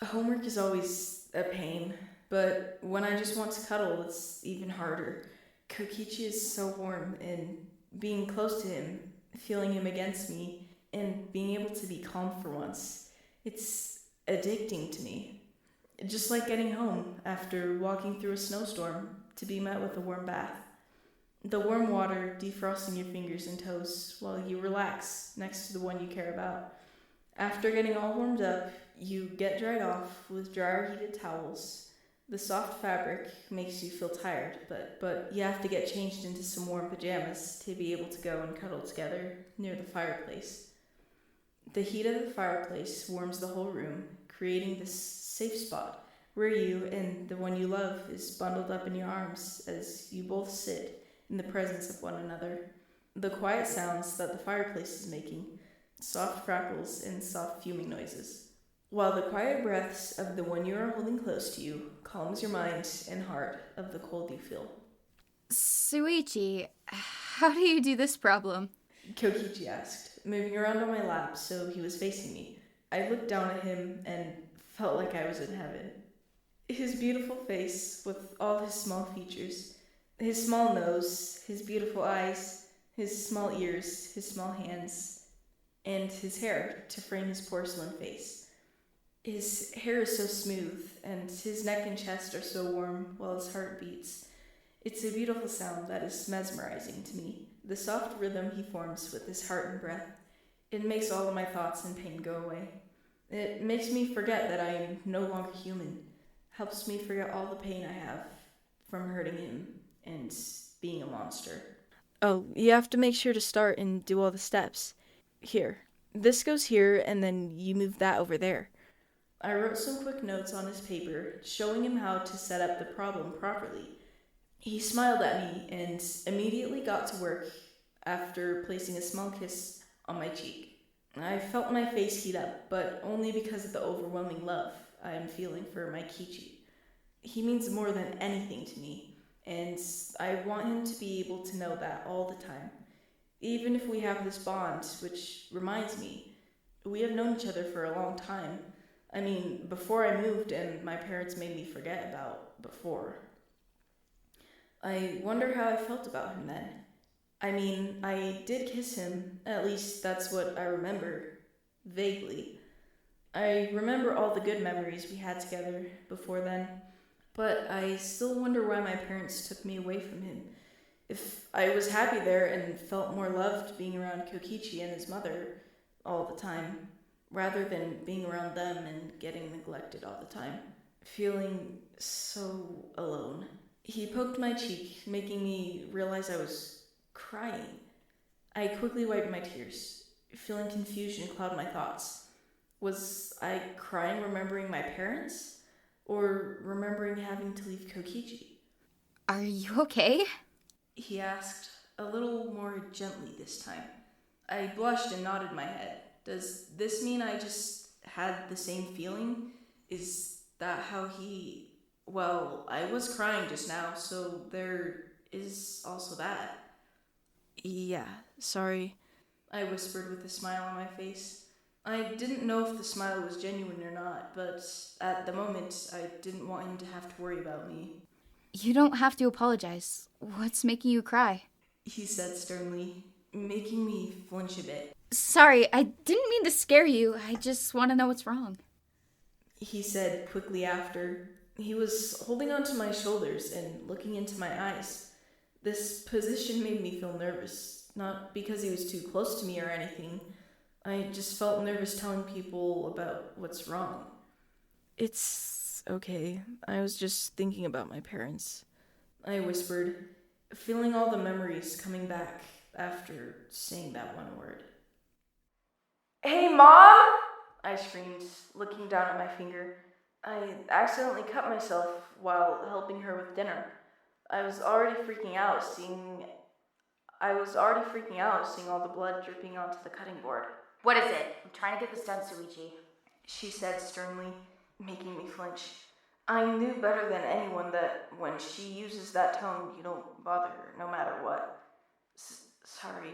Homework is always a pain, but when I just want to cuddle, it's even harder. Kokichi is so warm, and being close to him, feeling him against me, and being able to be calm for once, it's addicting to me. Just like getting home after walking through a snowstorm to be met with a warm bath. The warm water defrosting your fingers and toes while you relax next to the one you care about. After getting all warmed up, you get dried off with dryer heated towels. The soft fabric makes you feel tired, but you have to get changed into some warm pajamas to be able to go and cuddle together near the fireplace. The heat of the fireplace warms the whole room, creating this safe spot where you and the one you love is bundled up in your arms as you both sit in the presence of one another. The quiet sounds that the fireplace is making, soft crackles and soft fuming noises, while the quiet breaths of the one you are holding close to you calms your mind and heart of the cold you feel. Suichi, how do you do this problem? Kokichi asked, moving around on my lap so he was facing me. I looked down at him and felt like I was in heaven. His beautiful face, with all his small features, his small nose, his beautiful eyes, his small ears, his small hands, and his hair to frame his porcelain face. His hair is so smooth, and his neck and chest are so warm while his heart beats. It's a beautiful sound that is mesmerizing to me. The soft rhythm he forms with his heart and breath, it makes all of my thoughts and pain go away. It makes me forget that I am no longer human, helps me forget all the pain I have from hurting him and being a monster. Oh, you have to make sure to start and do all the steps. Here, this goes here, and then you move that over there. I wrote some quick notes on his paper, showing him how to set up the problem properly. He smiled at me and immediately got to work after placing a small kiss on my cheek. I felt my face heat up, but only because of the overwhelming love I am feeling for my Kichi. He means more than anything to me, and I want him to be able to know that all the time. Even if we have this bond, which reminds me, we have known each other for a long time. I mean, before I moved and my parents made me forget about before. I wonder how I felt about him then. I mean, I did kiss him, at least that's what I remember, vaguely. I remember all the good memories we had together before then, but I still wonder why my parents took me away from him. If I was happy there and felt more loved being around Kokichi and his mother all the time, rather than being around them and getting neglected all the time, feeling so alone. He poked my cheek, making me realize I was crying. I quickly wiped my tears, feeling confusion cloud my thoughts. Was I crying remembering my parents? Or remembering having to leave Kokichi? Are you okay? He asked, a little more gently this time. I blushed and nodded my head. Does this mean I just had the same feeling? Is that how he... Well, I was crying just now, so there is also that. Yeah, sorry, I whispered with a smile on my face. I didn't know if the smile was genuine or not, but at the moment, I didn't want him to have to worry about me. You don't have to apologize. What's making you cry? He said sternly, making me flinch a bit. Sorry, I didn't mean to scare you. I just want to know what's wrong. He said quickly after. He was holding onto my shoulders and looking into my eyes. This position made me feel nervous, not because he was too close to me or anything. I just felt nervous telling people about what's wrong. It's okay. I was just thinking about my parents, I whispered, feeling all the memories coming back after saying that one word. Hey, Mom! I screamed, looking down at my finger. I accidentally cut myself while helping her with dinner. I was already freaking out seeing all the blood dripping onto the cutting board. What is it? I'm trying to get this done, Suichi. She said sternly, making me flinch. I knew better than anyone that when she uses that tone, you don't bother her, no matter what. Sorry,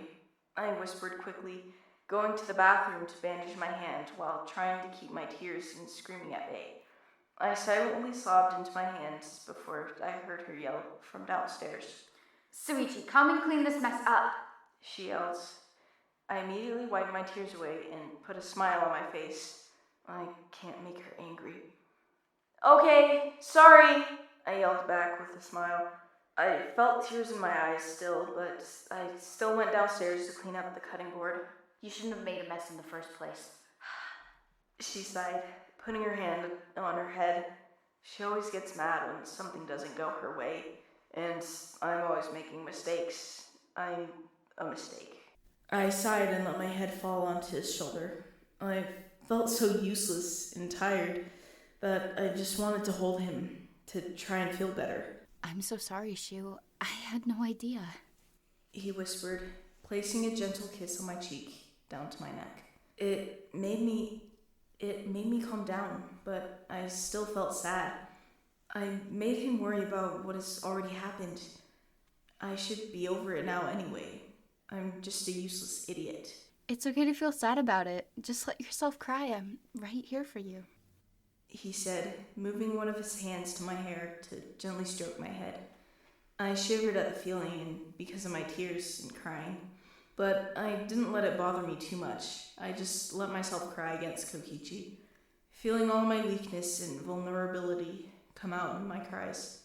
I whispered quickly, going to the bathroom to bandage my hand while trying to keep my tears and screaming at bay. I silently sobbed into my hands before I heard her yell from downstairs. Suichi, come and clean this mess up. She yells. I immediately wiped my tears away and put a smile on my face. I can't make her angry. Okay, sorry, I yelled back with a smile. I felt tears in my eyes still, but I still went downstairs to clean up the cutting board. You shouldn't have made a mess in the first place. She sighed, putting her hand on her head. She always gets mad when something doesn't go her way, and I'm always making mistakes. I'm a mistake. I sighed and let my head fall onto his shoulder. I felt so useless and tired that I just wanted to hold him, to try and feel better. I'm so sorry, Shu. I had no idea. He whispered, placing a gentle kiss on my cheek, down to my neck. It made me calm down, but I still felt sad. I made him worry about what has already happened. I should be over it now anyway. I'm just a useless idiot. It's okay to feel sad about it. Just let yourself cry. I'm right here for you. He said, moving one of his hands to my hair to gently stroke my head. I shivered at the feeling and because of my tears and crying, but I didn't let it bother me too much. I just let myself cry against Kokichi, feeling all my weakness and vulnerability come out in my cries.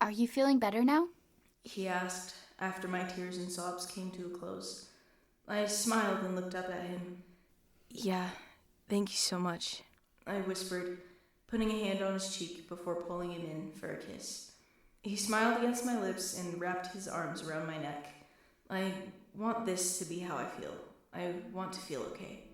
Are you feeling better now? He asked after my tears and sobs came to a close. I smiled and looked up at him. Yeah, thank you so much, I whispered, putting a hand on his cheek before pulling him in for a kiss. He smiled against my lips and wrapped his arms around my neck. I want this to be how I feel. I want to feel okay.